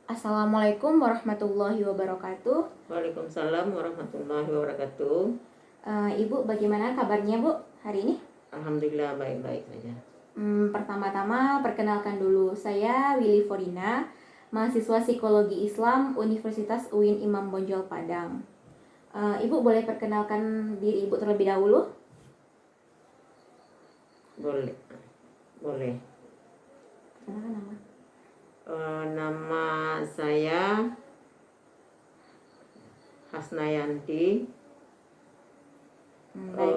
Assalamualaikum warahmatullahi wabarakatuh. Waalaikumsalam warahmatullahi wabarakatuh. Ibu, bagaimana kabarnya Bu hari ini? Alhamdulillah baik-baik saja. Pertama-tama perkenalkan dulu, saya Willy Forina, mahasiswa Psikologi Islam Universitas UIN Imam Bonjol Padang. Ibu boleh perkenalkan diri Ibu terlebih dahulu? Boleh, boleh. Perkenalkan nama. Nama saya Hasnayanti. Baik.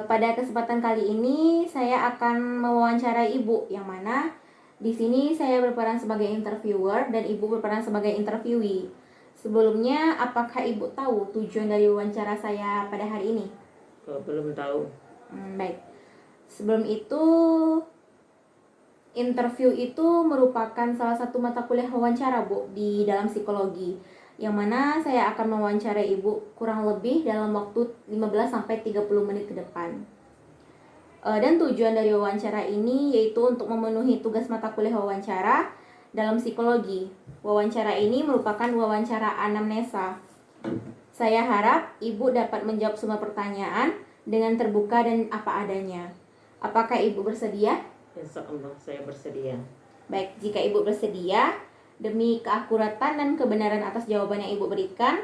Pada kesempatan kali ini saya akan mewawancarai Ibu, yang mana di sini saya berperan sebagai interviewer dan Ibu berperan sebagai interviewee. Sebelumnya, apakah Ibu tahu tujuan dari wawancara saya pada hari ini? Belum tahu. Baik. Sebelum itu, interview itu merupakan salah satu mata kuliah wawancara, Bu, di dalam psikologi, yang mana saya akan mewawancarai Ibu kurang lebih dalam waktu 15-30 menit ke depan. Dan tujuan dari wawancara ini yaitu untuk memenuhi tugas mata kuliah wawancara dalam psikologi. Wawancara ini merupakan wawancara anamnesa. Saya harap Ibu dapat menjawab semua pertanyaan dengan terbuka dan apa adanya. Apakah Ibu bersedia? Insya Allah saya bersedia. Baik, jika Ibu bersedia, demi keakuratan dan kebenaran atas jawaban yang Ibu berikan,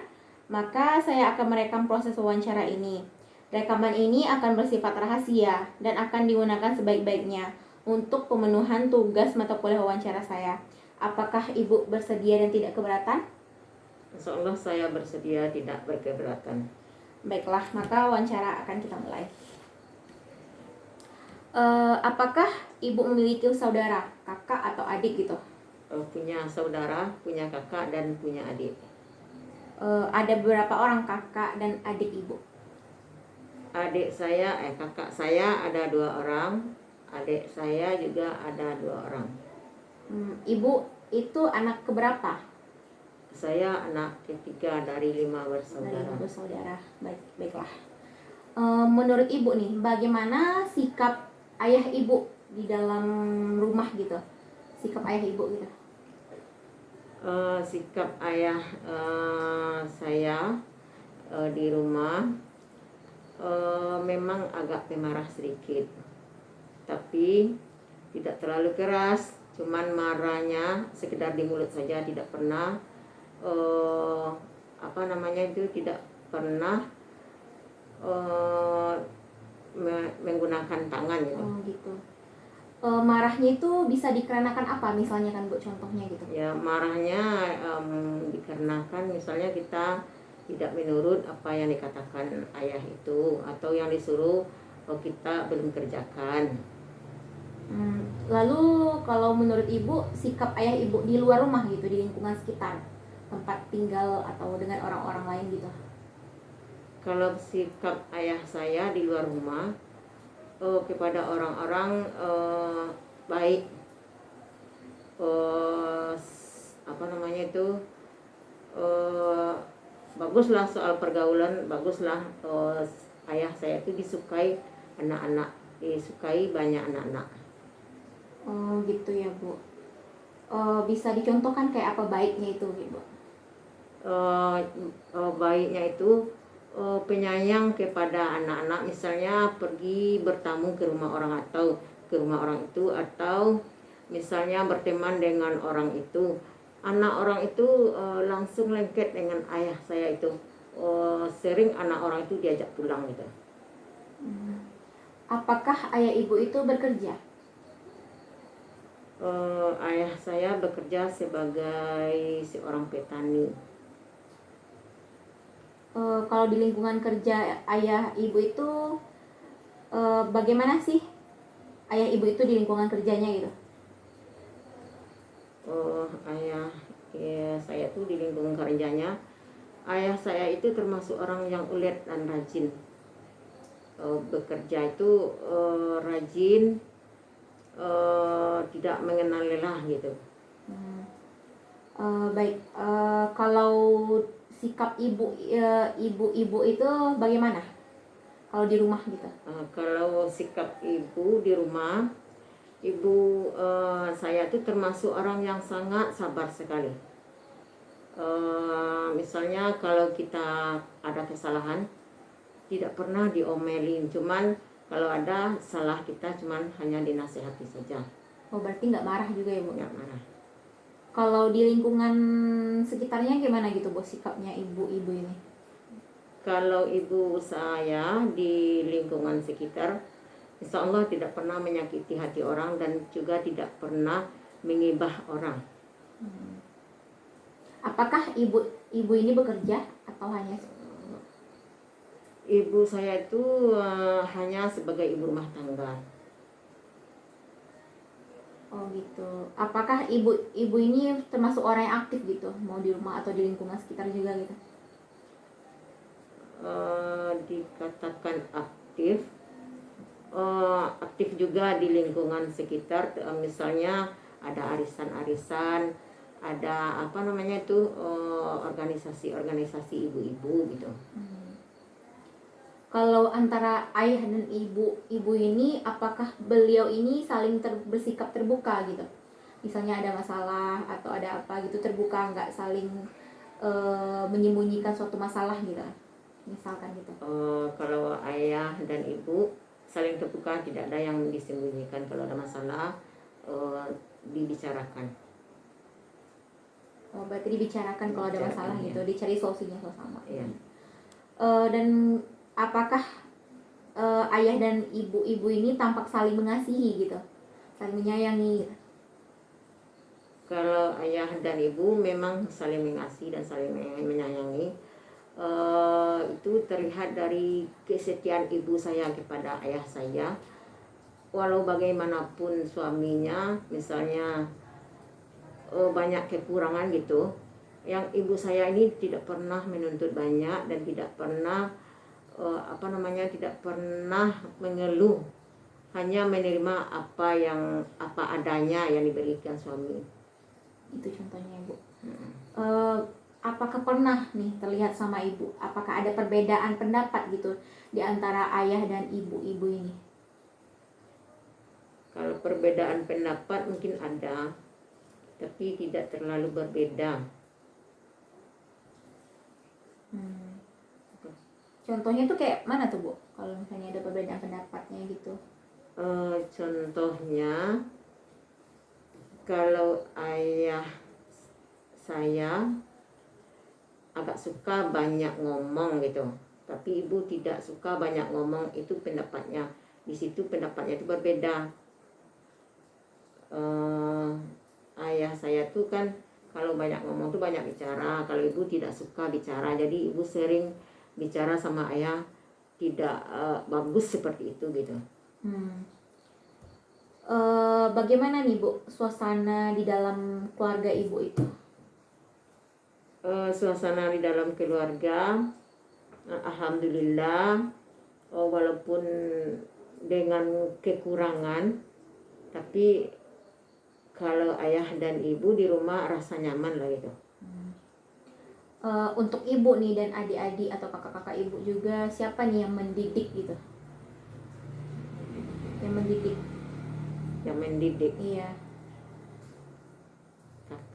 maka saya akan merekam proses wawancara ini. Rekaman ini akan bersifat rahasia dan akan digunakan sebaik-baiknya untuk pemenuhan tugas mata kuliah wawancara saya. Apakah Ibu bersedia dan tidak keberatan? Insya Allah saya bersedia, tidak berkeberatan. Baiklah, maka wawancara akan kita mulai. Apakah Ibu memiliki saudara, kakak atau adik gitu? Punya saudara, punya kakak, dan punya adik. Ada beberapa orang kakak dan adik Ibu? Kakak saya ada 2 orang, adik saya juga ada 2 orang. Ibu itu anak keberapa? Saya anak ketiga dari 5 bersaudara. Dari 5 bersaudara. Baiklah. Menurut Ibu nih, bagaimana sikap ayah Ibu di dalam rumah gitu? Sikap ayah Ibu gitu. Sikap ayah saya di rumah memang agak pemarah sedikit, tapi tidak terlalu keras, cuman marahnya sekedar di mulut saja, tidak pernah tidak pernah menggunakan tangan gitu. Gitu. Marahnya itu bisa dikarenakan apa misalnya kan Bu, contohnya gitu? Ya, marahnya dikarenakan misalnya kita tidak menurut apa yang dikatakan ayah itu, atau yang disuruh kita belum kerjakan. Lalu kalau menurut Ibu, sikap ayah Ibu di luar rumah gitu, di lingkungan sekitar tempat tinggal atau dengan orang-orang lain gitu? Kalau sikap ayah saya di luar rumah kepada orang-orang baik, baguslah soal pergaulan, baguslah. Ayah saya itu disukai anak-anak, disukai banyak anak-anak. Gitu ya Bu. Bisa dicontohkan kayak apa baiknya itu Ibu? Baiknya itu penyayang kepada anak-anak, misalnya pergi bertamu ke rumah orang atau ke rumah orang itu, atau misalnya berteman dengan orang itu, anak orang itu langsung lengket dengan ayah saya itu. Sering anak orang itu diajak pulang gitu. Apakah ayah Ibu itu bekerja? Ayah saya bekerja sebagai seorang petani. Kalau di lingkungan kerja ayah Ibu itu bagaimana sih ayah Ibu itu di lingkungan kerjanya gitu? Saya tuh di lingkungan kerjanya, ayah saya itu termasuk orang yang ulet dan rajin. Bekerja itu rajin, tidak mengenal lelah gitu. Baik, kalau sikap ibu itu bagaimana kalau di rumah gitu? Kalau sikap ibu di rumah Ibu saya tuh termasuk orang yang sangat sabar sekali. Misalnya kalau kita ada kesalahan, tidak pernah diomelin, cuman kalau ada salah kita cuman hanya dinasehati saja, Oh, berarti nggak marah juga ya, Bu? nggak marah. Kalau di lingkungan sekitarnya gimana gitu, Bu, sikapnya ibu-ibu ini? Kalau ibu saya di lingkungan sekitar, insya Allah tidak pernah menyakiti hati orang dan juga tidak pernah mengibah orang. Apakah ibu ini bekerja atau hanya Ibu saya itu hanya sebagai ibu rumah tangga. oh gitu? Apakah ibu ini termasuk orang yang aktif gitu, mau di rumah atau di lingkungan sekitar juga gitu? Dikatakan aktif, aktif juga di lingkungan sekitar. Misalnya ada arisan-arisan, ada apa namanya itu, organisasi ibu-ibu gitu. Kalau antara ayah dan ibu ini, apakah beliau ini saling bersikap terbuka gitu? Misalnya ada masalah atau ada apa gitu, terbuka, nggak saling menyembunyikan suatu masalah gitu, misalkan gitu. Kalau ayah dan ibu saling terbuka, tidak ada yang disembunyikan. Kalau ada masalah dibicarakan. Oh, berarti dibicarakan kalau ada masalah Dibicarakan, gitu, ya. dicari solusinya sama. Iya. Dan apakah ayah dan ibu ini tampak saling mengasihi gitu, saling menyayangi gitu? Kalau ayah dan ibu memang saling mengasihi dan saling menyayangi. Itu terlihat dari kesetiaan ibu saya kepada ayah saya. Walau bagaimanapun suaminya, misalnya banyak kekurangan gitu, yang ibu saya ini tidak pernah menuntut banyak dan tidak pernah tidak pernah mengeluh, hanya menerima apa adanya yang diberikan suami. Itu contohnya, Bu. Apakah pernah nih terlihat sama ibu, apakah ada perbedaan pendapat gitu di antara ayah dan ibu ini? Kalau perbedaan pendapat mungkin ada, tapi tidak terlalu berbeda. Contohnya tuh kayak mana tuh, Bu, kalau misalnya ada perbedaan pendapatnya gitu? Contohnya, kalau ayah saya agak suka banyak ngomong gitu, tapi ibu tidak suka banyak ngomong. Itu pendapatnya, di situ pendapatnya itu berbeda. Ayah saya tuh kan kalau banyak ngomong tuh banyak bicara, kalau ibu tidak suka bicara, jadi ibu sering bicara sama ayah tidak bagus seperti itu gitu. Bagaimana nih, Bu, suasana di dalam keluarga ibu itu? Suasana di dalam keluarga, alhamdulillah, walaupun dengan kekurangan, tapi kalau ayah dan ibu di rumah rasa nyaman lah gitu. Untuk ibu nih dan adik-adik atau kakak-kakak ibu juga, siapa nih yang mendidik gitu? Yang mendidik? Yang mendidik. Iya.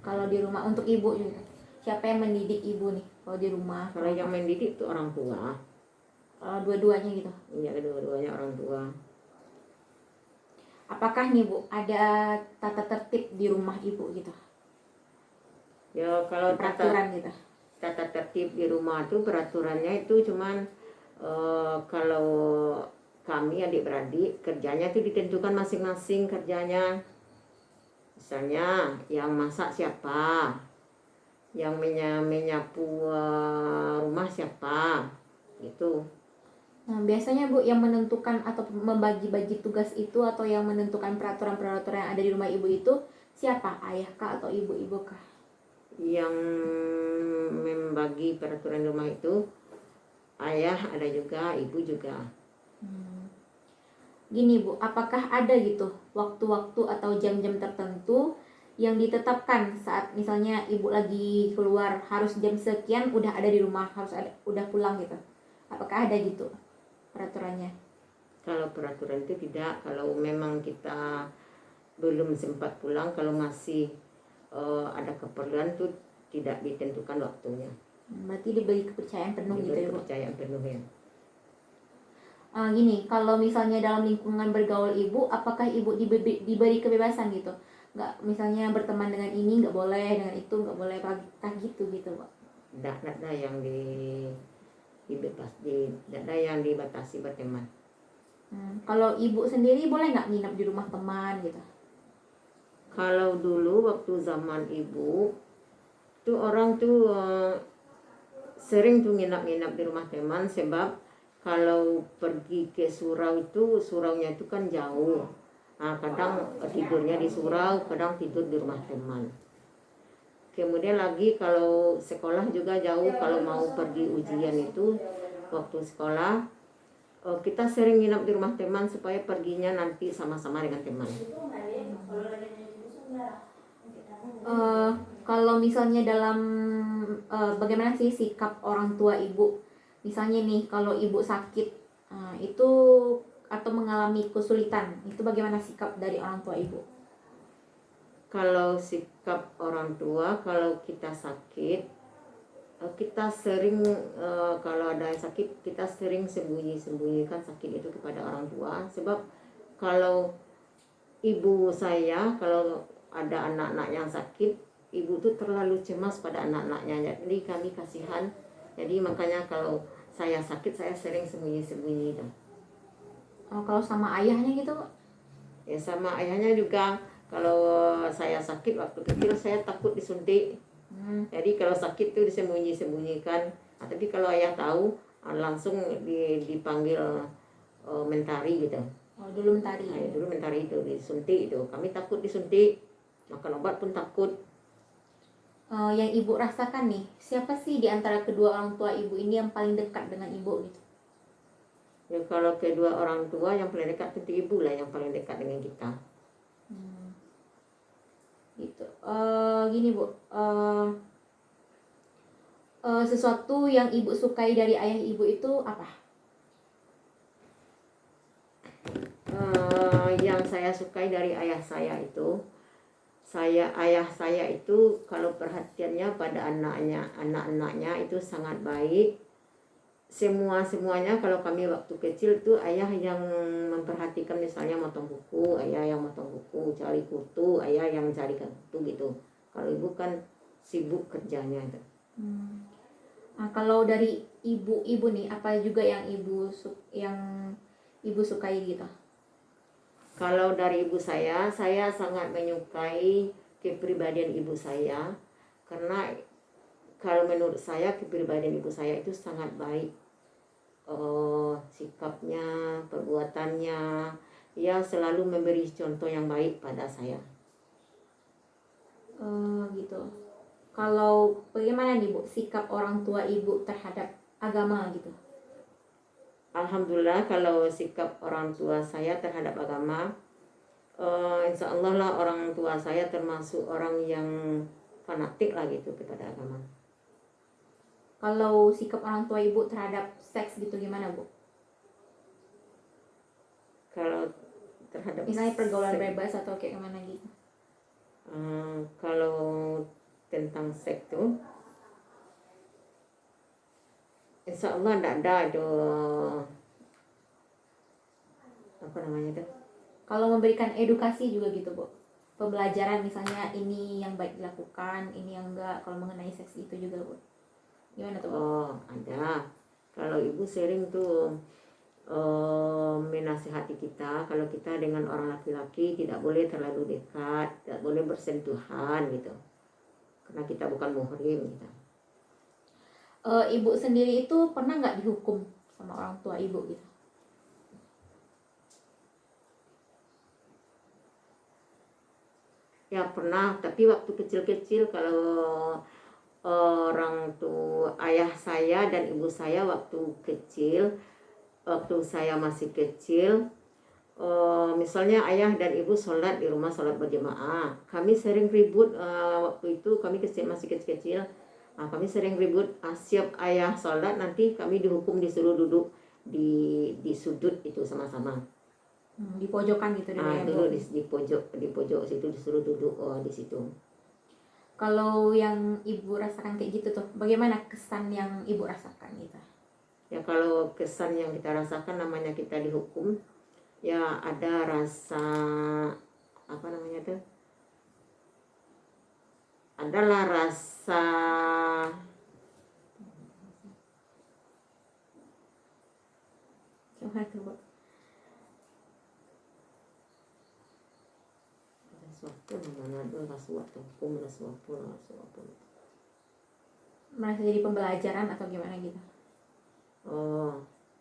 Kalau di rumah untuk ibu juga, siapa yang mendidik ibu nih kalau di rumah? Kalau yang mendidik itu orang tua. Dua-duanya gitu? Iya, kedua-duanya orang tua. Apakah nih, Bu, ada tata tertib di rumah ibu gitu? Ya, kalau Peraturan gitu? tata tertib di rumah tuh peraturannya itu cuman kalau kami adik-beradik kerjanya itu ditentukan masing-masing kerjanya. Misalnya yang masak siapa, yang menyapu rumah siapa, gitu. Nah, biasanya, Bu, yang menentukan atau membagi-bagi tugas itu atau yang menentukan peraturan-peraturan yang ada di rumah ibu itu siapa? Ayah kah atau ibu-ibu kah? Yang membagi peraturan rumah itu ayah, ada juga ibu juga. Gini, Bu, apakah ada gitu waktu-waktu atau jam-jam tertentu yang ditetapkan saat misalnya ibu lagi keluar harus jam sekian udah ada di rumah, harus ada udah pulang gitu? Apakah ada gitu peraturannya? Kalau peraturan itu tidak. Kalau memang kita belum sempat pulang, kalau masih ada keperluan tuh tidak ditentukan waktunya. Berarti diberi kepercayaan penuh gitu Diberi ya, Bu. kepercayaan penuh ya. Gini, kalau misalnya dalam lingkungan bergaul ibu, apakah ibu diberi kebebasan gitu? Nggak, misalnya berteman dengan ini nggak boleh, dengan itu nggak boleh, apakah gitu gitu, Pak? Tidak ada yang tidak ada yang dibatasi berteman. Kalau ibu sendiri boleh nggak nginep di rumah teman gitu? Kalau dulu waktu zaman ibu tuh orang tuh sering tuh nginap-nginap di rumah teman, sebab kalau pergi ke surau itu, suraunya itu kan jauh. Nah, kadang tidurnya di surau, kadang tidur di rumah teman. Kemudian lagi kalau sekolah juga jauh, kalau mau pergi ujian itu waktu sekolah kita sering nginap di rumah teman supaya perginya nanti sama-sama dengan teman. Eh, Kalau misalnya dalam bagaimana sih sikap orang tua ibu? Misalnya nih, kalau ibu sakit itu atau mengalami kesulitan, itu bagaimana sikap dari orang tua ibu? Kalau sikap orang tua, kalau kita sakit, kita sering kalau ada yang sakit, kita sering sembunyikan sakit itu kepada orang tua. Sebab kalau ibu saya, kalau ada anak-anak yang sakit, ibu tuh terlalu cemas pada anak-anaknya, jadi kami kasihan. Jadi makanya kalau saya sakit, saya sering sembunyi-sembunyi. Kalau sama ayahnya gitu, Pak? Ya sama ayahnya juga. Kalau saya sakit waktu kecil, saya takut disuntik. Jadi kalau sakit tuh disembunyi-sembunyikan. Nah, tapi kalau ayah tahu, langsung dipanggil mentari gitu. Oh, dulu mentari. Nah, dulu mentari itu disuntik itu. Kami takut disuntik. Makan obat pun takut. Yang ibu rasakan nih, siapa sih di antara kedua orang tua ibu ini yang paling dekat dengan ibu gitu? Ya kalau kedua orang tua yang paling dekat tentu ibu lah yang paling dekat dengan kita. Gitu. Gini Bu, sesuatu yang ibu sukai dari ayah ibu itu apa? Yang saya sukai dari ayah saya itu, ayah saya itu kalau perhatiannya pada anak-anaknya itu sangat baik. Semuanya kalau kami waktu kecil tuh ayah yang memperhatikan, misalnya motong buku, ayah yang motong buku, cari kutu, ayah yang mencarikan kutu gitu. Kalau ibu kan sibuk kerjanya itu. Nah, kalau dari ibu nih, apa juga yang ibu sukai gitu? Kalau dari ibu saya sangat menyukai kepribadian ibu saya, karena kalau menurut saya kepribadian ibu saya itu sangat baik. Sikapnya, perbuatannya, ia selalu memberi contoh yang baik pada saya. Gitu. Kalau bagaimana nih Bu, sikap orang tua ibu terhadap agama gitu? Alhamdulillah kalau sikap orang tua saya terhadap agama, insya Allah lah orang tua saya termasuk orang yang fanatik lah gitu kepada agama. Kalau sikap orang tua ibu terhadap seks gitu gimana Bu? Kalau terhadap Misalnya pergaulan bebas atau kayak gimana gitu? Kalau tentang seks tuh, insya Allah tidak ada itu apa namanya tuh. Kalau memberikan edukasi juga gitu Bu, pembelajaran misalnya ini yang baik dilakukan, ini yang enggak, kalau mengenai seks itu juga Bu, gimana tuh Bu? Oh ada. Kalau ibu sering tuh menasihati kita kalau kita dengan orang laki-laki tidak boleh terlalu dekat, tidak boleh bersentuhan gitu, karena kita bukan muhrim gitu. Ibu sendiri itu pernah nggak dihukum sama orang tua ibu gitu? Ya pernah, tapi waktu kecil-kecil kalau orang tuh ayah saya dan ibu saya waktu kecil, waktu saya masih kecil, misalnya ayah dan ibu sholat di rumah, sholat berjamaah, kami sering ribut. Waktu itu kami masih kecil-kecil. Kami sering ribut, siap ayah sholat nanti kami dihukum disuruh duduk di sudut itu sama-sama. Di pojokan gitu dulu ya, Bu. Dulu di pojok situ disuruh duduk di situ. Kalau yang Ibu rasakan kayak gitu tuh, bagaimana kesan yang Ibu rasakan gitu? Ya kalau kesan yang kita rasakan, namanya kita dihukum, ya ada rasa apa namanya tuh? Adalah rasa Gimana tuh, Bu? suatu namanya tuh rasuatu hukum rasuatu. Merasa jadi pembelajaran atau gimana gitu?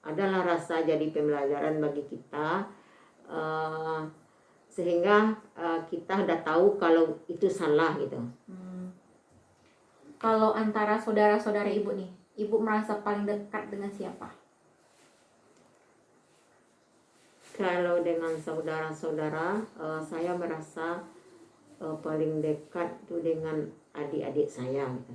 Adalah rasa jadi pembelajaran bagi kita, sehingga kita udah tahu kalau itu salah gitu. Kalau antara saudara-saudara Ibu nih, Ibu merasa paling dekat dengan siapa? Kalau dengan saudara-saudara, saya merasa paling dekat tuh dengan adik-adik saya gitu.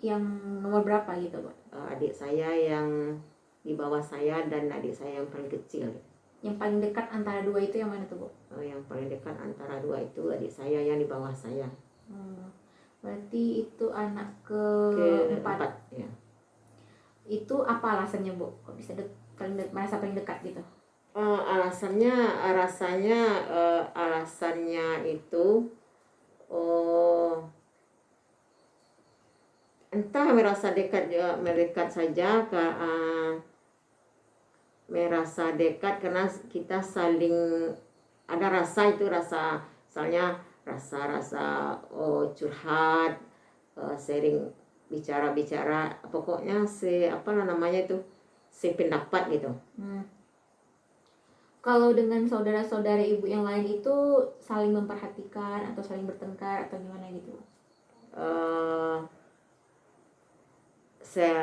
Yang nomor berapa gitu, Bu? Adik saya yang di bawah saya dan adik saya yang paling kecil. Yang paling dekat antara dua itu yang mana tuh, Bu? Yang paling dekat antara dua itu adik saya yang di bawah saya. Berarti itu anak keempat ya. Itu apa alasannya, Bu? Kok bisa merasa paling dekat gitu? Alasannya rasanya alasannya itu entah merasa dekat saja, merasa dekat karena kita saling ada rasa, itu rasa misalnya rasa curhat, sering bicara pokoknya namanya itu sependapat gitu. Kalau dengan saudara-saudara Ibu yang lain itu saling memperhatikan atau saling bertengkar atau gimana gitu?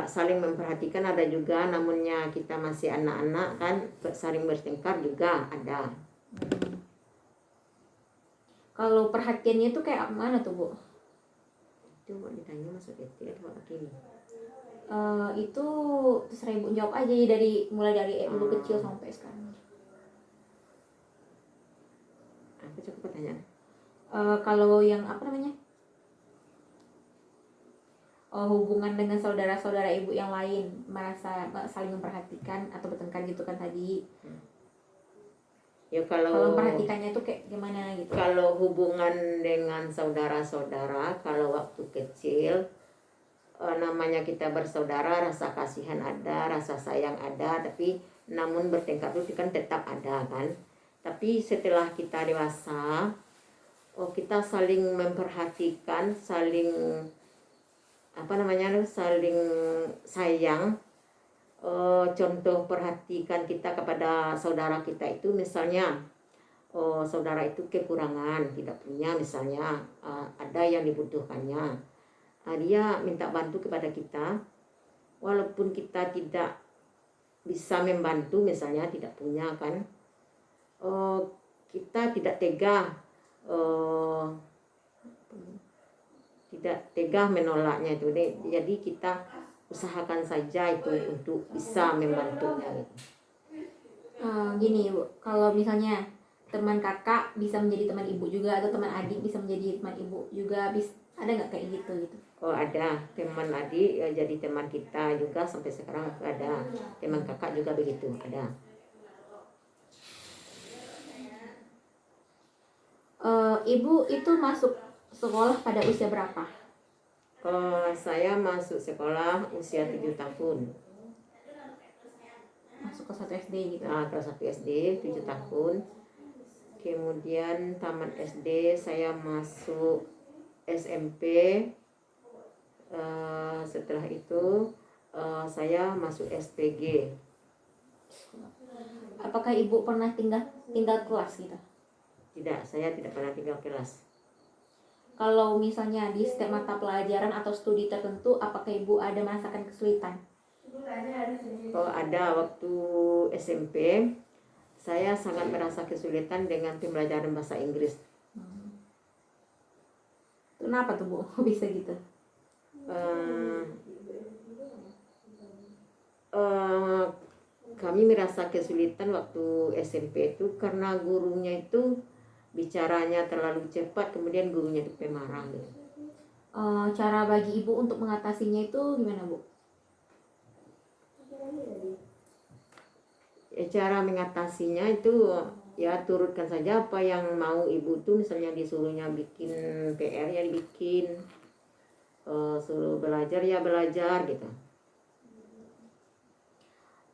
Saling memperhatikan ada juga, namunnya kita masih anak-anak kan, saling bertengkar juga ada. Kalau perhatiannya itu kayak mana tuh, Bu? Itu mau ditanya masuk itu atau begini? Itu terserah Ibu jawab aja ya, mulai dari Ibu kecil sampai sekarang. Apa coba pertanyaan? Kalau yang apa namanya? Hubungan dengan saudara-saudara Ibu yang lain, merasa saling memperhatikan atau bertengkar gitu kan tadi. Ya kalau memperhatikannya tuh kayak gimana gitu? Kalau hubungan dengan saudara-saudara, kalau waktu kecil namanya kita bersaudara, rasa kasihan ada, rasa sayang ada, tapi namun bertengkar itu kan tetap ada kan. Tapi setelah kita dewasa, kita saling memperhatikan, saling saling sayang. Contoh perhatikan kita kepada saudara kita itu misalnya, saudara itu kekurangan, tidak punya misalnya, ada yang dibutuhkannya, dia minta bantu kepada kita, walaupun kita tidak bisa membantu, misalnya tidak punya kan, kita tidak tega menolaknya itu. Jadi kita usahakan saja itu untuk bisa membantunya gitu. Gini, Bu, kalau misalnya teman kakak bisa menjadi teman ibu juga, atau teman adik bisa menjadi teman ibu juga, ada nggak kayak gitu? Ada teman adik jadi teman kita juga, sampai sekarang ada. Teman kakak juga begitu, ada. Ibu itu masuk sekolah pada usia berapa? Saya masuk sekolah usia 7 tahun. Masuk ke 1 SD gitu? Kelas 1 SD 7 tahun. Kemudian tamat SD saya masuk SMP. Setelah itu saya masuk SPG. Apakah Ibu pernah tinggal kelas gitu? Tidak, saya tidak pernah tinggal kelas. Kalau misalnya di setiap mata pelajaran atau studi tertentu, apakah Ibu ada merasakan kesulitan? Ada. Waktu SMP saya sangat merasa kesulitan dengan pembelajaran bahasa Inggris. Kenapa tuh, Bu? Bisa gitu? kami merasa kesulitan waktu SMP itu karena gurunya itu bicaranya terlalu cepat, kemudian gurunya itu pemarah gitu. Cara bagi ibu untuk mengatasinya itu gimana, Bu? Cara mengatasinya itu ya turutkan saja apa yang mau ibu tuh, misalnya disuruhnya bikin PR ya dibikin, suruh belajar ya belajar gitu.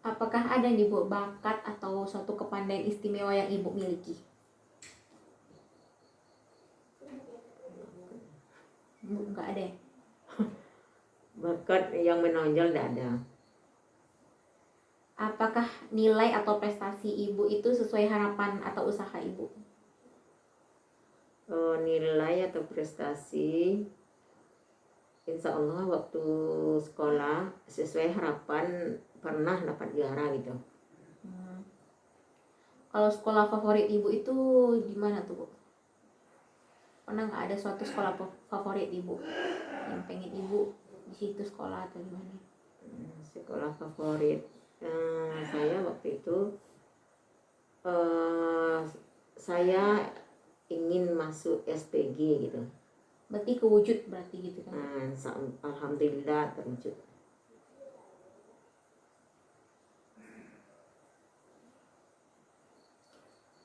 Apakah ada nih, Bu, bakat atau suatu kepandaian istimewa yang ibu miliki? Bu, nggak ada ya? Bakat yang menonjol tidak ada. Apakah nilai atau prestasi ibu itu sesuai harapan atau usaha ibu? Nilai atau prestasi, insya Allah waktu sekolah sesuai harapan pernah dapat juara gitu. Kalau sekolah favorit ibu itu di mana tuh, Bu? Pernah nggak ada suatu sekolah favorit ibu yang pengen ibu di situ sekolah atau gimana? Sekolah favorit saya waktu itu, saya ingin masuk SPG gitu. Berarti kewujud berarti gitu kan? Alhamdulillah terwujud.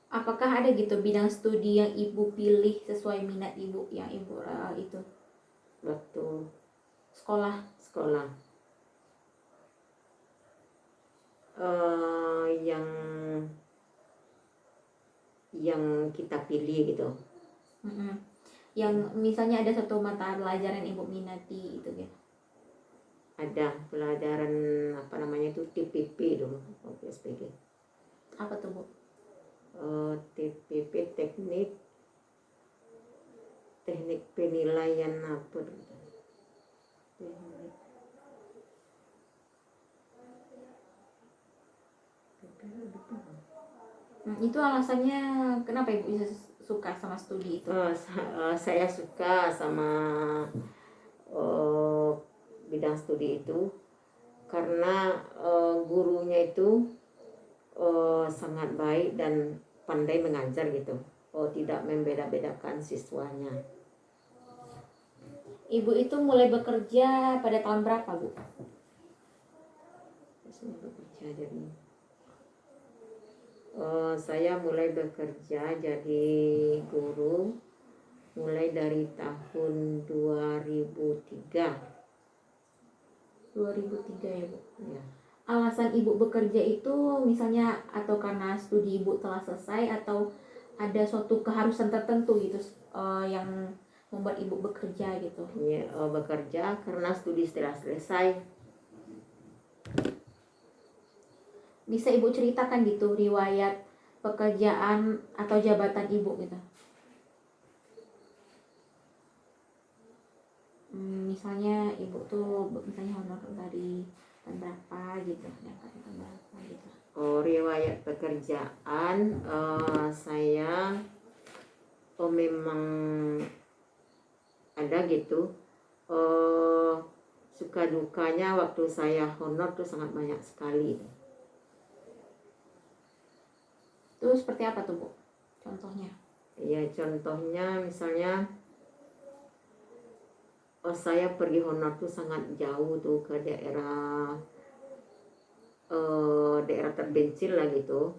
Apakah ada gitu bidang studi yang ibu pilih sesuai minat ibu yang ibu itu Waktu sekolah? yang kita pilih gitu. Yang misalnya ada satu mata pelajaran ibu minati itu gitu. Ada pelajaran apa namanya itu TPP dulu waktu SPG. Apa tuh, Bu? TPP teknik penilaian apa gitu. Itu alasannya kenapa ibu bisa suka sama studi itu? Saya suka sama bidang studi itu karena gurunya itu sangat baik dan pandai mengajar gitu. Tidak membeda-bedakan siswanya. Ibu itu mulai bekerja pada tahun berapa, Bu? Saya mulai bekerja jadi guru mulai dari tahun 2003. 2003 ya, Bu? Ya. Alasan ibu bekerja itu misalnya atau karena studi ibu telah selesai atau ada suatu keharusan tertentu gitu yang membuat ibu bekerja gitu? Ya, bekerja karena studi setelah selesai. Bisa ibu ceritakan gitu riwayat pekerjaan atau jabatan ibu gitu? Misalnya ibu tuh misalnya honor dari tahun berapa gitu, tahun berapa gitu. Riwayat pekerjaan saya memang ada gitu. Suka dukanya waktu saya honor tuh sangat banyak sekali. Itu seperti apa tuh, Bu? Contohnya? Ya contohnya misalnya saya pergi honor tuh sangat jauh tuh ke daerah terpencil lah gitu.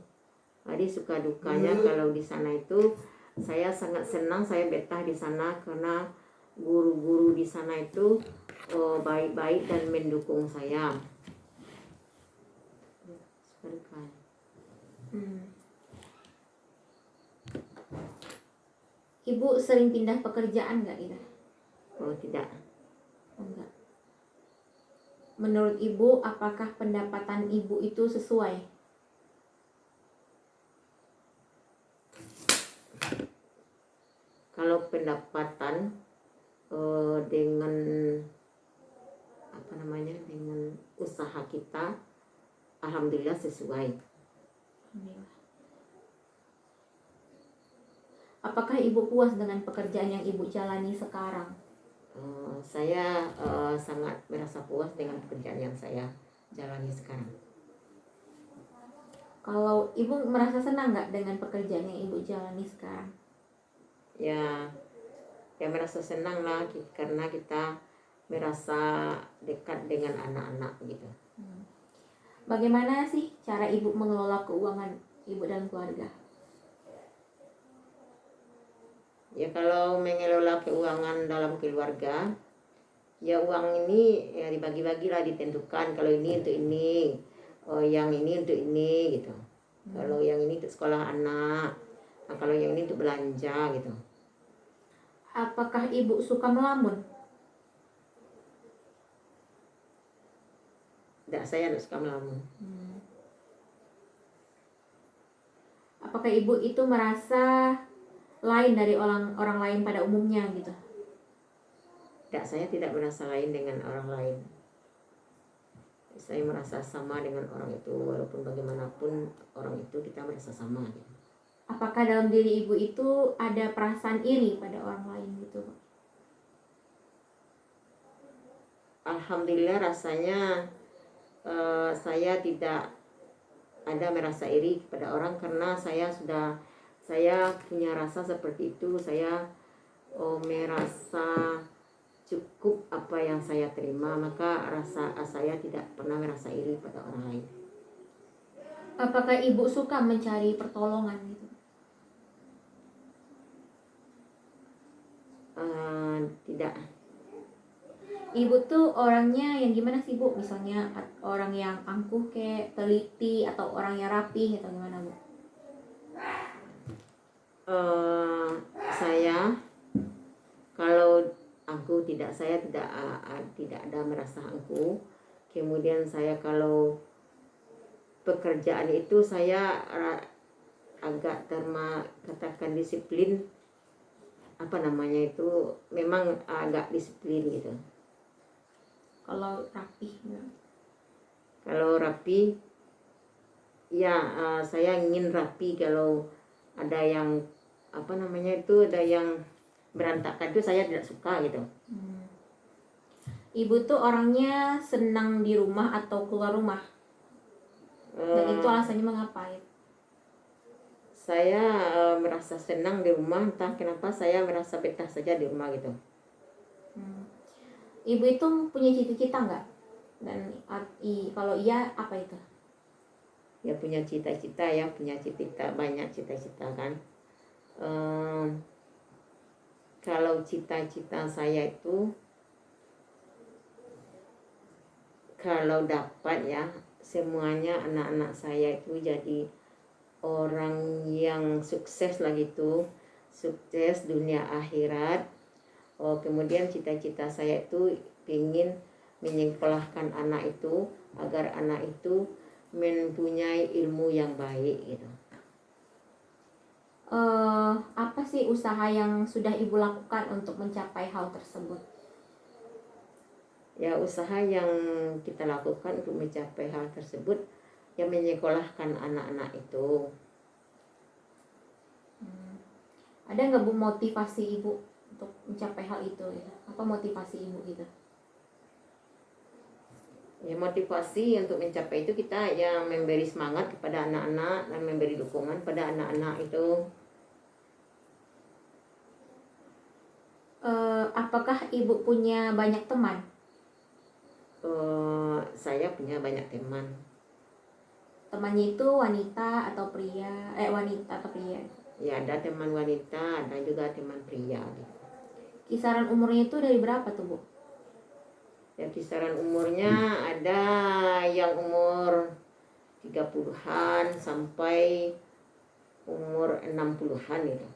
Jadi suka dukanya kalau di sana itu saya sangat senang, saya betah di sana karena guru-guru di sana itu baik-baik dan mendukung saya. Ibu sering pindah pekerjaan nggak gitu? Tidak. Enggak. Menurut ibu, apakah pendapatan ibu itu sesuai? Kalau pendapatan dengan apa namanya, dengan usaha kita, alhamdulillah sesuai. Alhamdulillah. Apakah ibu puas dengan pekerjaan yang ibu jalani sekarang? Saya sangat merasa puas dengan pekerjaan yang saya jalani sekarang. Kalau ibu merasa senang nggak dengan pekerjaan yang ibu jalani sekarang? Ya, ya merasa senang lah karena kita merasa dekat dengan anak-anak gitu. Bagaimana sih cara ibu mengelola keuangan ibu dan keluarga? Ya kalau mengelola keuangan dalam keluarga, ya uang ini ya dibagi-bagi lah, ditentukan kalau ini untuk ini, oh yang ini untuk ini gitu. Kalau yang ini untuk sekolah anak, nah, kalau yang ini untuk belanja gitu. Apakah ibu suka melamun? Tidak, saya tidak suka melamun. Apakah ibu itu merasa lain dari orang lain pada umumnya gitu? Tidak, saya tidak merasa lain dengan orang lain. Saya merasa sama dengan orang itu, walaupun bagaimanapun orang itu kita merasa sama gitu. Apakah dalam diri ibu itu ada perasaan iri pada orang lain gitu, Pak? Alhamdulillah rasanya saya tidak ada merasa iri kepada orang karena saya punya rasa seperti itu. Saya merasa cukup apa yang saya terima, maka rasa saya tidak pernah merasa iri pada orang lain. Apakah ibu suka mencari pertolongan gitu? Tidak. Ibu tuh orangnya yang gimana sih bu? Misalnya orang yang angkuh kayak teliti atau orang yang rapi atau gimana bu? Saya kalau angkuh tidak, saya tidak ada merasa angkuh. Kemudian saya kalau pekerjaan itu saya agak katakan disiplin, apa namanya itu, memang agak disiplin gitu. Kalau rapi ya. Kalau rapi ya, saya ingin rapi. Kalau ada yang apa namanya itu, ada yang berantakan itu saya tidak suka gitu. Ibu tuh orangnya senang di rumah atau keluar rumah? Dan itu alasannya mengapa ya? Saya merasa senang di rumah, entah kenapa saya merasa betah saja di rumah gitu. Ibu itu punya cita-cita nggak? Dan kalau iya apa itu? Ya punya cita-cita, ya punya cita-cita, banyak cita-cita kan. Kalau cita-cita saya itu kalau dapat ya, semuanya anak-anak saya itu jadi orang yang sukses lah gitu, sukses dunia akhirat. Kemudian cita-cita saya itu ingin menyekolahkan anak itu agar anak itu mempunyai ilmu yang baik gitu. Apa sih usaha yang sudah ibu lakukan untuk mencapai hal tersebut? Ya, usaha yang kita lakukan untuk mencapai hal tersebut yang menyekolahkan anak-anak itu. Ada nggak bu motivasi ibu untuk mencapai hal itu? Ya? Apa motivasi ibu gitu? Ya, motivasi untuk mencapai itu kita yang memberi semangat kepada anak-anak dan memberi dukungan pada anak-anak itu. Apakah ibu punya banyak teman? Saya punya banyak teman. Temannya itu wanita atau pria? Wanita atau pria? Ya, ada teman wanita, ada juga teman pria gitu. Kisaran umurnya itu dari berapa tuh bu? Ya, kisaran umurnya ada yang umur 30-an sampai umur 60-an gitu.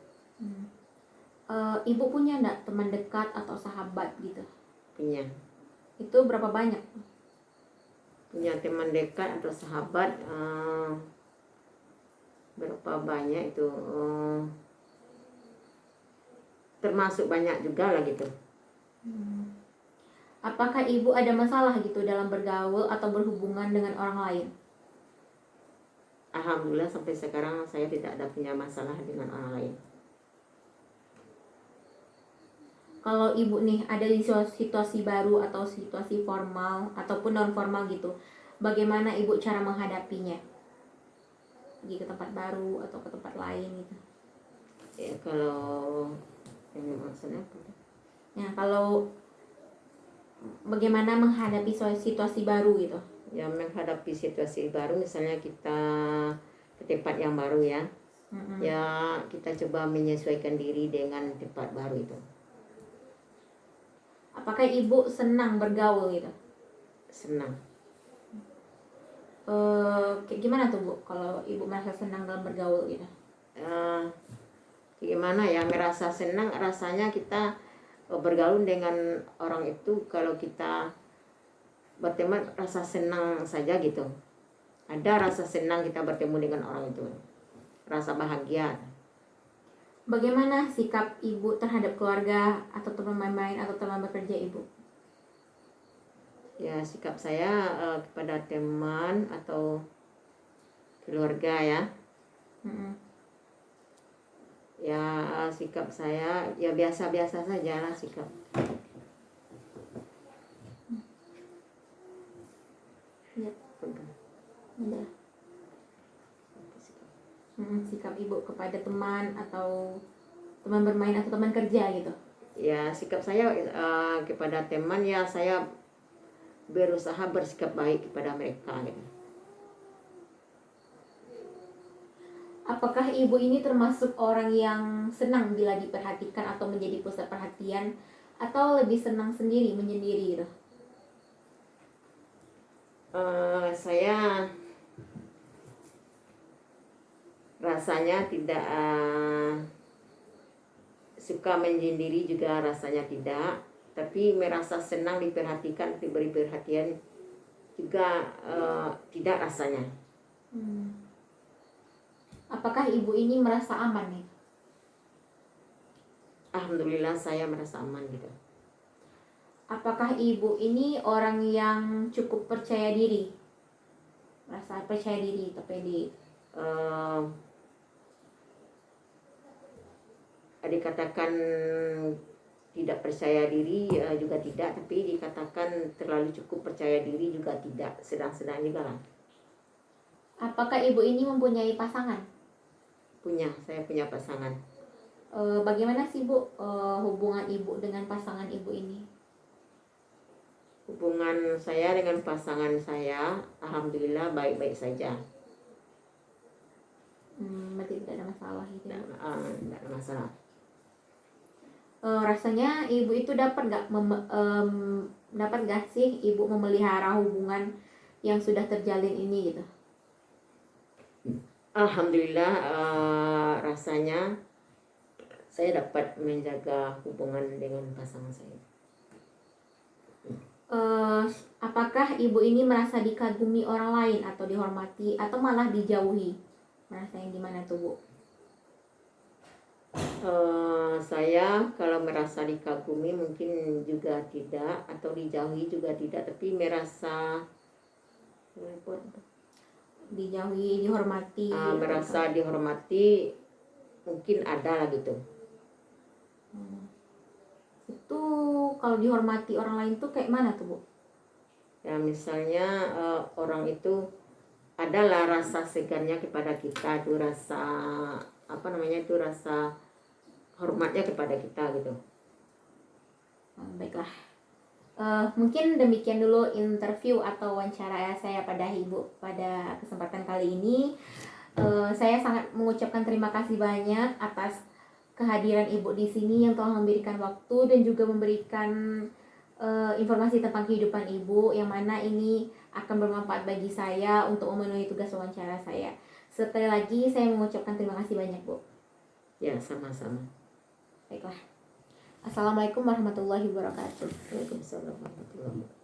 Ibu punya enggak teman dekat atau sahabat gitu? Punya. Itu berapa banyak? Punya teman dekat atau sahabat berapa banyak itu, termasuk banyak juga lah gitu. Apakah ibu ada masalah gitu dalam bergaul atau berhubungan dengan orang lain? Alhamdulillah sampai sekarang saya tidak ada punya masalah dengan orang lain. Kalau ibu nih ada di situasi baru atau situasi formal ataupun non formal gitu, bagaimana ibu cara menghadapinya? pergi ke tempat baru atau ke tempat lain gitu. Ya kalau ini maksudnya apa? Nah, kalau bagaimana menghadapi situasi baru gitu. Ya menghadapi situasi baru, misalnya kita ke tempat yang baru ya. Ya kita coba menyesuaikan diri dengan tempat baru itu. Apakah ibu senang bergaul gitu? Senang. Kayak gimana tuh Bu kalau ibu merasa senang dalam bergaul gitu? Gimana ya, merasa senang rasanya kita bergaul dengan orang itu. Kalau kita berteman rasa senang saja gitu. Ada rasa senang kita bertemu dengan orang itu, rasa bahagia. Bagaimana sikap ibu terhadap keluarga atau teman main-main atau teman bekerja ibu? Ya sikap saya kepada teman atau keluarga ya. Ya sikap saya ya biasa-biasa saja lah sikap. Ya. Ada. Sikap ibu kepada teman atau teman bermain atau teman kerja gitu? Ya sikap saya kepada teman, ya saya berusaha bersikap baik kepada mereka gitu. Apakah ibu ini termasuk orang yang senang bila diperhatikan atau menjadi pusat perhatian, atau lebih senang sendiri menyendiri gitu? Saya rasanya tidak suka menyendiri juga, rasanya tidak. Tapi merasa senang diperhatikan, diberi perhatian juga tidak rasanya. Apakah ibu ini merasa aman nih? Alhamdulillah saya merasa aman gitu. Apakah ibu ini orang yang cukup percaya diri? Merasa percaya diri atau pede? Dikatakan tidak percaya diri juga tidak, tapi dikatakan terlalu cukup percaya diri juga tidak, sedang-sedang juga lah. Apakah ibu ini mempunyai pasangan? Saya punya pasangan. Bagaimana sih Bu hubungan ibu dengan pasangan ibu ini? Hubungan saya dengan pasangan saya alhamdulillah baik-baik saja. Berarti tidak ada masalah gitu ya? Tidak ada masalah. Rasanya ibu itu dapat nggak sih ibu memelihara hubungan yang sudah terjalin ini gitu? Alhamdulillah rasanya saya dapat menjaga hubungan dengan pasangan saya. Apakah ibu ini merasa dikagumi orang lain atau dihormati atau malah dijauhi? Merasa yang gimana tuh Bu? Saya kalau merasa dikagumi mungkin juga tidak, atau dijauhi juga tidak, tapi merasa Dijauhi, dihormati. Merasa dihormati mungkin ada lah gitu. Itu kalau dihormati orang lain tuh kayak mana tuh Bu? Ya misalnya orang itu adalah rasa segannya kepada kita, itu rasa itu rasa hormatnya kepada kita gitu. Baiklah. Mungkin demikian dulu interview atau wawancara saya pada ibu pada kesempatan kali ini. Saya sangat mengucapkan terima kasih banyak atas kehadiran ibu di sini yang telah memberikan waktu dan juga memberikan informasi tentang kehidupan ibu, yang mana ini akan bermanfaat bagi saya untuk memenuhi tugas wawancara saya. Sekali lagi saya mengucapkan terima kasih banyak Bu. Ya sama-sama. Baiklah. Assalamualaikum warahmatullahi wabarakatuh. Waalaikumsalam warahmatullahi wabarakatuh.